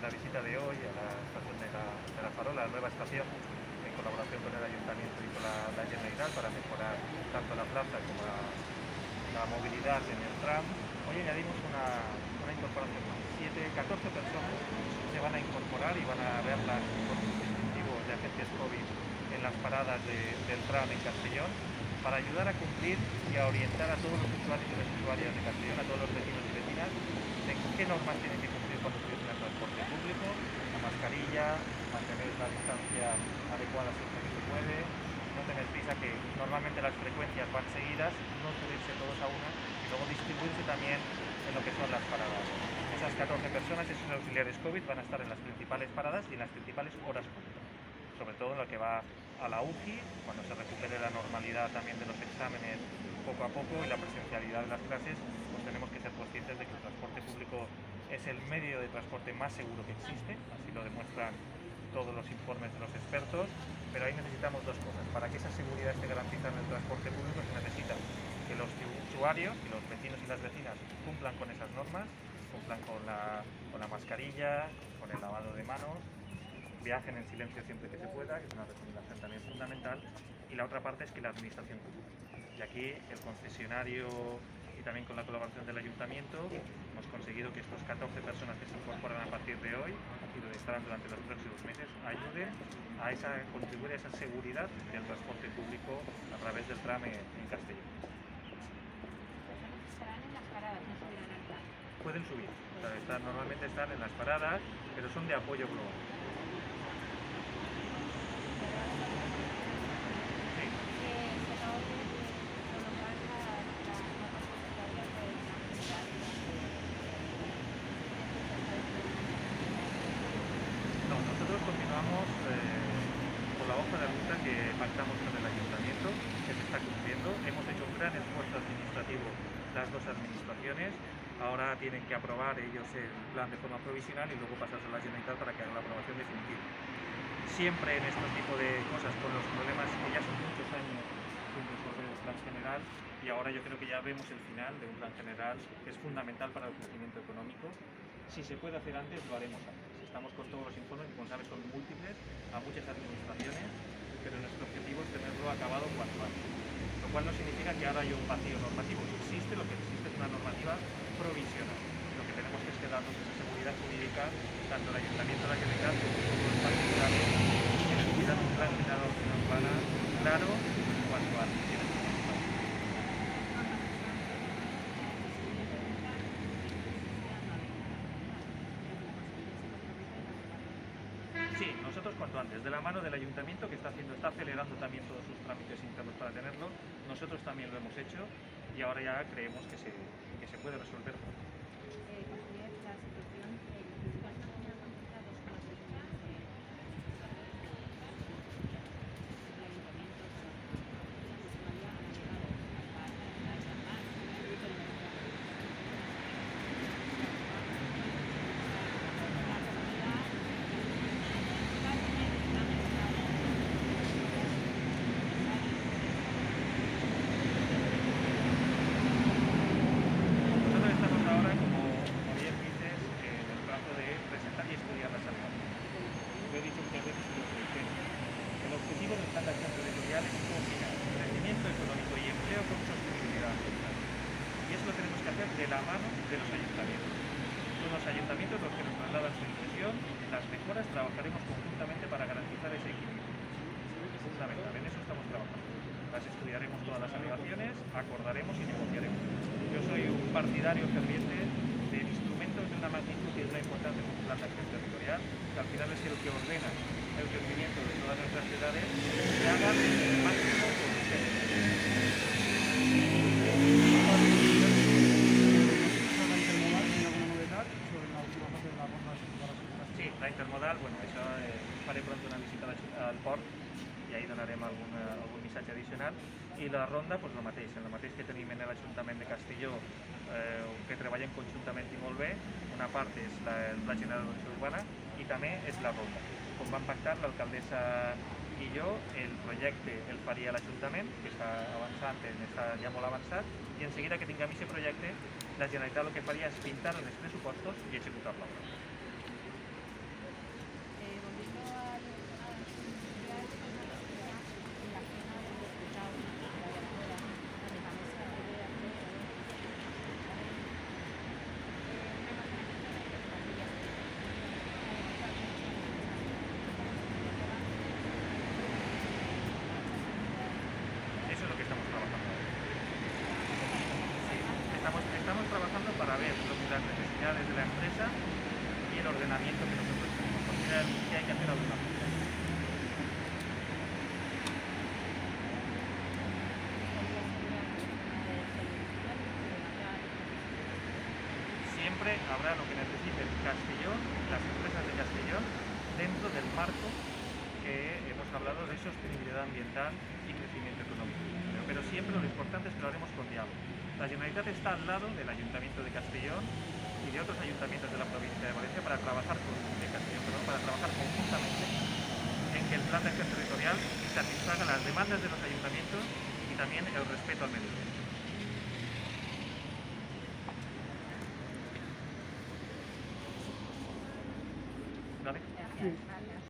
la visita de hoy a la estación de la Farola, la nueva estación, en colaboración con el Ayuntamiento y con la Generalitat para mejorar tanto la plaza como la movilidad en el tram. Hoy añadimos una incorporación más. 14 personas se van a incorporar y van a verlas con dispositivos de agentes COVID en las paradas del tram en Castellón, para ayudar a cumplir y a orientar a todos los usuarios y las usuarias de Castellón, a todos los vecinos y vecinas, de qué normas tienen que cumplir cuando utilicen el transporte público: la mascarilla, mantener la distancia adecuada siempre que se puede, no tener prisa, que normalmente las frecuencias van seguidas, no subirse todos a una y luego distribuirse también en lo que son las paradas. Esas 14 personas, esos auxiliares COVID, van a estar en las principales paradas y en las principales horas punta, sobre todo en lo que va a la UCI, cuando se recupere la normalidad también de los exámenes poco a poco y la presencialidad de las clases. Pues tenemos que ser conscientes de que el transporte público es el medio de transporte más seguro que existe, así lo demuestran todos los informes de los expertos, pero ahí necesitamos dos cosas. Para que esa seguridad esté garantizada en el transporte público, se necesita que los usuarios y los vecinos y las vecinas cumplan con esas normas, cumplan con la mascarilla, con el lavado de manos, viajen en silencio siempre que se pueda, que es una recomendación también fundamental. Y la otra parte es que la administración cumpla. Y aquí el concesionario, y también con la colaboración del Ayuntamiento, hemos conseguido que estos 14 personas que se incorporan a partir de hoy y lo estarán durante los próximos meses, ayuden a contribuir a esa seguridad del transporte público a través del tram en Castellón. Estarán en las paradas, no subirán al tram. Pueden subir, o sea, normalmente están en las paradas, pero son de apoyo global. No, nosotros continuamos con la hoja de ruta que pactamos con el Ayuntamiento, que se está cumpliendo. Hemos hecho un gran esfuerzo administrativo las dos administraciones. Ahora tienen que aprobar ellos el plan de forma provisional y luego pasarse a la Generalitat para que haga la aprobación definitiva. Siempre en este tipo de cosas, con los problemas que ya son muchos años sin resolver el plan general, y ahora yo creo que ya vemos el final de un plan general que es fundamental para el crecimiento económico. Si se puede hacer antes, lo haremos antes. Estamos con todos los informes, como sabes, son múltiples a muchas administraciones, pero nuestro objetivo es tenerlo acabado cuanto antes. Lo cual no significa que ahora haya un vacío normativo. Existe, lo que existe es una normativa provisional. Lo que tenemos que es quedarnos esa seguridad jurídica, tanto el Ayuntamiento de la Generalitat como todos los particulares, que necesitan un plan general de acción urbana claro cuanto antes. Sí, nosotros cuanto antes, de la mano del Ayuntamiento, que está acelerando también todos sus trámites internos para tenerlo. Nosotros también lo hemos hecho y ahora ya creemos que se puede resolver. He dicho muchas veces que el objetivo del plan de acción territorial es combinar crecimiento económico y empleo con sostenibilidad ambiental. Y eso lo tenemos que hacer de la mano de los ayuntamientos. Son los ayuntamientos los que nos trasladan su impresión. Las mejoras trabajaremos conjuntamente para garantizar ese equilibrio. Es fundamental, en eso estamos trabajando. Las estudiaremos todas las alegaciones, acordaremos y negociaremos. Yo soy un partidario ferviente de instrumentos de una magnitud y de una importancia como el plan de acción territorial, que al final es el que ordena el crecimiento de todas nuestras ciudades, que hagan el máximo consenso. Sí, la intermodal, bueno, això faré pronto una visita al port i ahí donarem algun missatge addicional. I la ronda, doncs el mateix que tenim en l'Ajuntament de Castelló, que treballem conjuntament i molt bé. Una part és el Pla General d'Ordenació Urbana i també és la ronda. Com vam pactar l'alcaldessa i jo, el projecte el faria l'Ajuntament, que està avançant, està ja molt avançat, i en seguida que tinguem aquest projecte, la Generalitat el que faria és pintar els pressupostos i executar l'obra. ordenamiento que nosotros tenemos, porque sí hay que hacer alguna cosa. Siempre habrá lo que necesiten Castellón, las empresas de Castellón, dentro del marco que hemos hablado de sostenibilidad ambiental y crecimiento económico. Pero siempre lo importante es que lo haremos con diálogo. La Generalitat está al lado del Ayuntamiento de Castellón y de otros ayuntamientos de la provincia de Valencia para trabajar para trabajar conjuntamente en que el plan de acción territorial satisfaga las demandas de los ayuntamientos y también el respeto al medio ambiente. ¿Vale? Gracias.